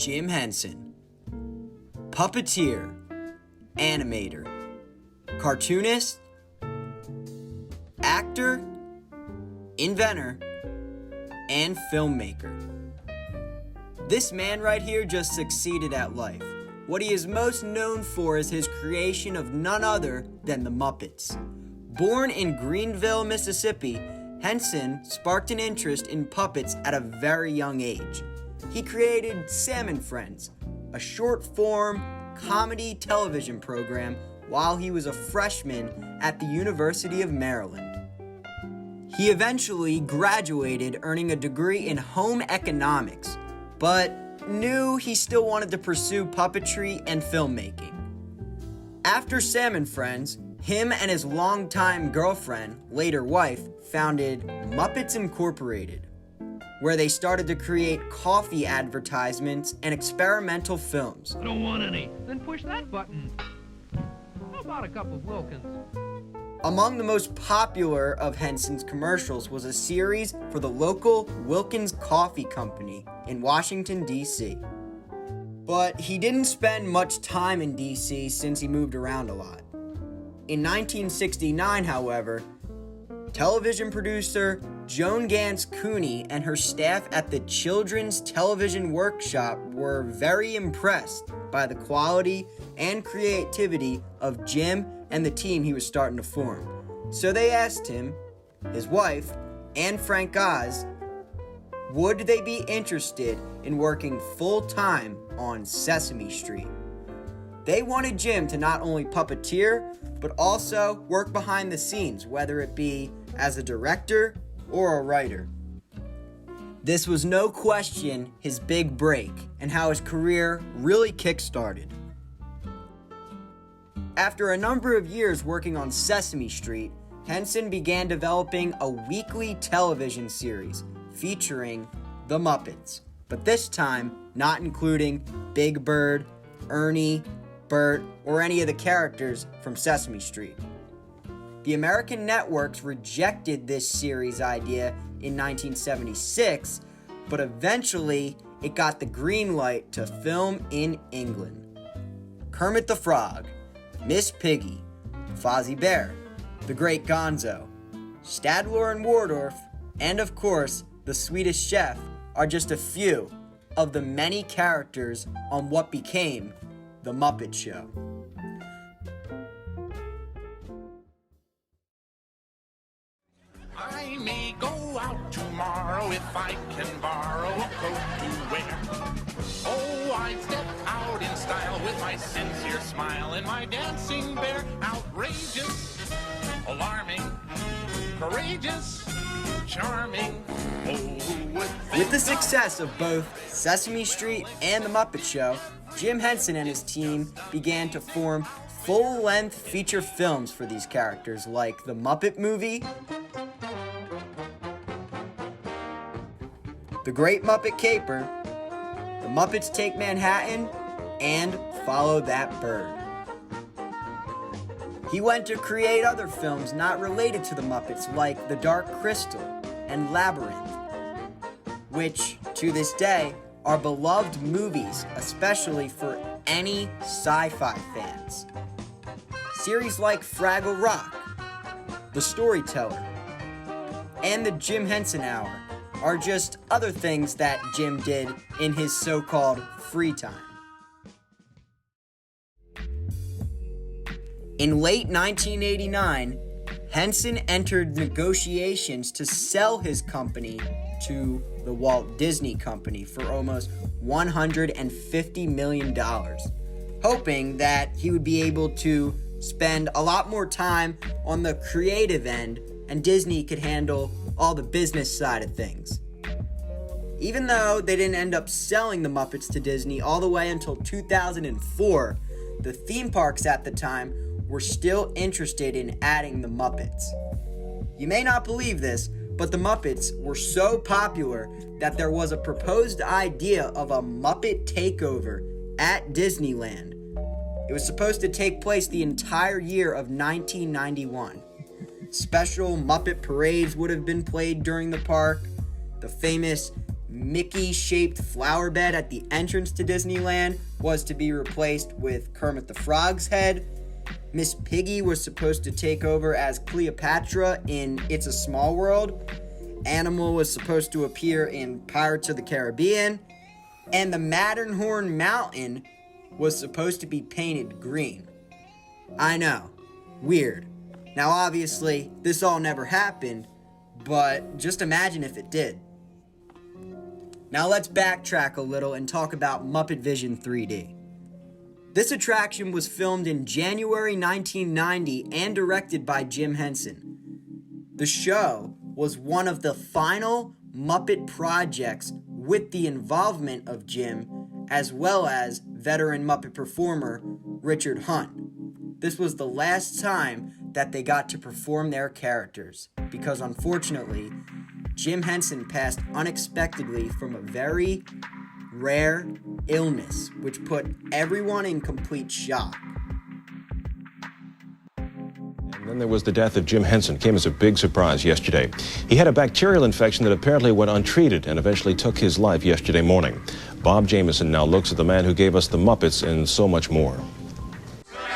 Jim Henson, puppeteer, animator, cartoonist, actor, inventor, and filmmaker. This man right here just succeeded at life. What he is most known for is his creation of none other than the Muppets. Born in Greenville, Mississippi, Henson sparked an interest in puppets at a very young age. He created Sam and Friends, a short-form comedy television program while he was a freshman at the University of Maryland. He eventually graduated earning a degree in home economics, but knew he still wanted to pursue puppetry and filmmaking. After Sam and Friends, him and his longtime girlfriend, later wife, founded Muppets Incorporated, where they started to create coffee advertisements and experimental films. I don't want any. Then push that button. How about a cup of Wilkins? Among the most popular of Henson's commercials was a series for the local Wilkins Coffee Company in Washington, D.C. But he didn't spend much time in D.C. since he moved around a lot. In 1969, however, television producer Joan Gans Cooney and her staff at the Children's Television Workshop were very impressed by the quality and creativity of Jim and the team he was starting to form. So they asked him, his wife, and Frank Oz, would they be interested in working full-time on Sesame Street? They wanted Jim to not only puppeteer, but also work behind the scenes, whether it be as a director or a writer. This was no question his big break and how his career really kick-started. After a number of years working on Sesame Street, Henson began developing a weekly television series featuring the Muppets, but this time not including Big Bird, Ernie, Bert, or any of the characters from Sesame Street. The American networks rejected this series idea in 1976, but eventually it got the green light to film in England. Kermit the Frog, Miss Piggy, Fozzie Bear, the Great Gonzo, Stadler and Waldorf, and of course, the Swedish Chef are just a few of the many characters on what became The Muppet Show. I may go out tomorrow if I can borrow a coat to wear. Oh, I'd step out in style with my sincere smile and my dancing bear. Outrageous, alarming, courageous, charming. Oh, who would think With the success of both Sesame Street and The Muppet Show, Jim Henson and his team began to form full-length feature films for these characters like The Muppet Movie, The Great Muppet Caper, The Muppets Take Manhattan, and Follow That Bird. He went to create other films not related to the Muppets like The Dark Crystal and Labyrinth, which, to this day, are beloved movies, especially for any sci-fi fans. Series like Fraggle Rock, The Storyteller, and The Jim Henson Hour are just other things that Jim did in his so-called free time. In late 1989, Henson entered negotiations to sell his company to the Walt Disney Company for almost $150 million, hoping that he would be able to spend a lot more time on the creative end and Disney could handle all the business side of things. Even though they didn't end up selling the Muppets to Disney all the way until 2004, the theme parks at the time were still interested in adding the Muppets. You may not believe this, but the Muppets were so popular that there was a proposed idea of a Muppet takeover at Disneyland. It was supposed to take place the entire year of 1991. Special Muppet parades would have been played during the park. The famous Mickey-shaped flower bed at the entrance to Disneyland was to be replaced with Kermit the Frog's head. Miss Piggy was supposed to take over as Cleopatra in It's a Small World. Animal was supposed to appear in Pirates of the Caribbean. And the Matterhorn Mountain was supposed to be painted green. I know, weird. Now obviously, this all never happened, but just imagine if it did. Now let's backtrack a little and talk about Muppet Vision 3D. This attraction was filmed in January 1990 and directed by Jim Henson. The show was one of the final Muppet projects with the involvement of Jim, as well as veteran Muppet performer Richard Hunt. This was the last time that they got to perform their characters, because unfortunately, Jim Henson passed unexpectedly from a very rare illness, which put everyone in complete shock. And then there was the death of Jim Henson. Came as a big surprise yesterday. He had a bacterial infection that apparently went untreated and eventually took his life yesterday morning. Bob Jameson now looks at the man who gave us the Muppets and so much more.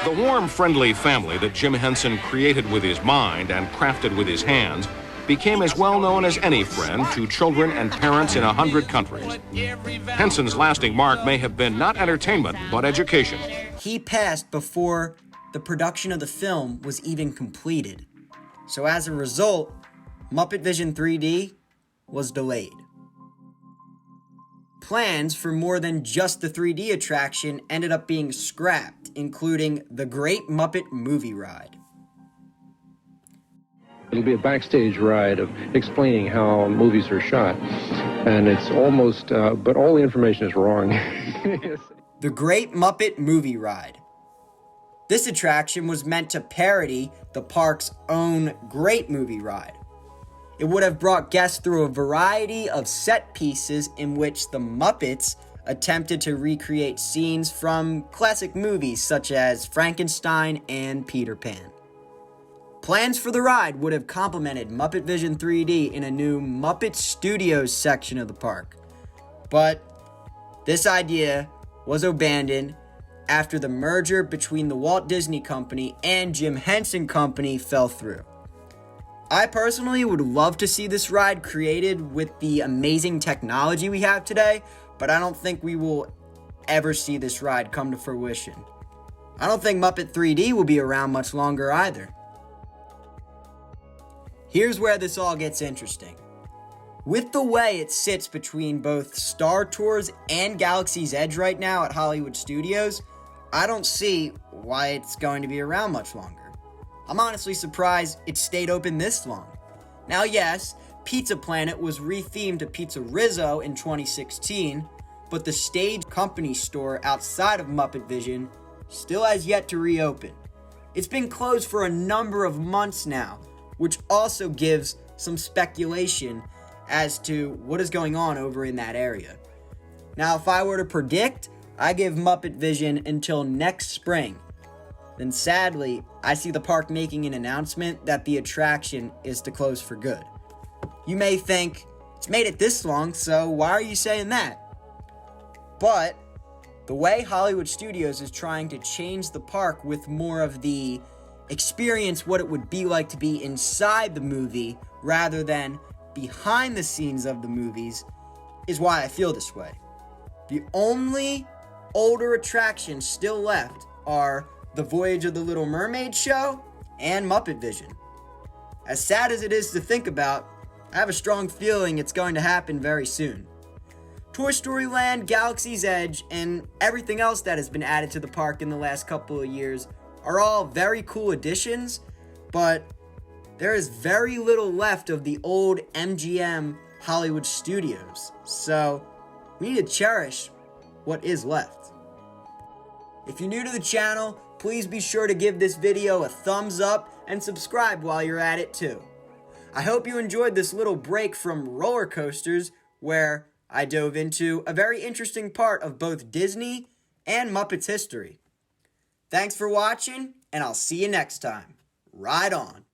The warm, friendly family that Jim Henson created with his mind and crafted with his hands became as well known as any friend to children and parents in 100 countries. Henson's lasting mark may have been not entertainment, but education. He passed before the production of the film was even completed. So as a result, Muppet Vision 3D was delayed. Plans for more than just the 3D attraction ended up being scrapped, including the Great Muppet Movie Ride. It'll be a backstage ride of explaining how movies are shot. And it's almost, but all the information is wrong. The Great Muppet Movie Ride. This attraction was meant to parody the park's own Great Movie Ride. It would have brought guests through a variety of set pieces in which the Muppets attempted to recreate scenes from classic movies such as Frankenstein and Peter Pan. Plans for the ride would have complemented Muppet Vision 3D in a new Muppet Studios section of the park. But this idea was abandoned after the merger between the Walt Disney Company and Jim Henson Company fell through. I personally would love to see this ride created with the amazing technology we have today, but I don't think we will ever see this ride come to fruition. I don't think Muppet 3D will be around much longer either. Here's where this all gets interesting. With the way it sits between both Star Tours and Galaxy's Edge right now at Hollywood Studios, I don't see why it's going to be around much longer. I'm honestly surprised it stayed open this long. Now yes, Pizza Planet was rethemed to Pizza Rizzo in 2016, but the Stage Company store outside of Muppet Vision still has yet to reopen. It's been closed for a number of months now, which also gives some speculation as to what is going on over in that area. Now, if I were to predict, I give Muppet Vision until next spring. Then sadly, I see the park making an announcement that the attraction is to close for good. You may think, it's made it this long, so why are you saying that? But the way Hollywood Studios is trying to change the park with more of the experience what it would be like to be inside the movie rather than behind the scenes of the movies is why I feel this way. The only older attractions still left are The Voyage of the Little Mermaid show and Muppet Vision. As sad as it is to think about, I have a strong feeling it's going to happen very soon. Toy Story Land, Galaxy's Edge, and everything else that has been added to the park in the last couple of years are all very cool additions, but there is very little left of the old MGM Hollywood Studios, so we need to cherish what is left. If you're new to the channel, please be sure to give this video a thumbs up and subscribe while you're at it too. I hope you enjoyed this little break from roller coasters where I dove into a very interesting part of both Disney and Muppets history. Thanks for watching, and I'll see you next time. Ride on.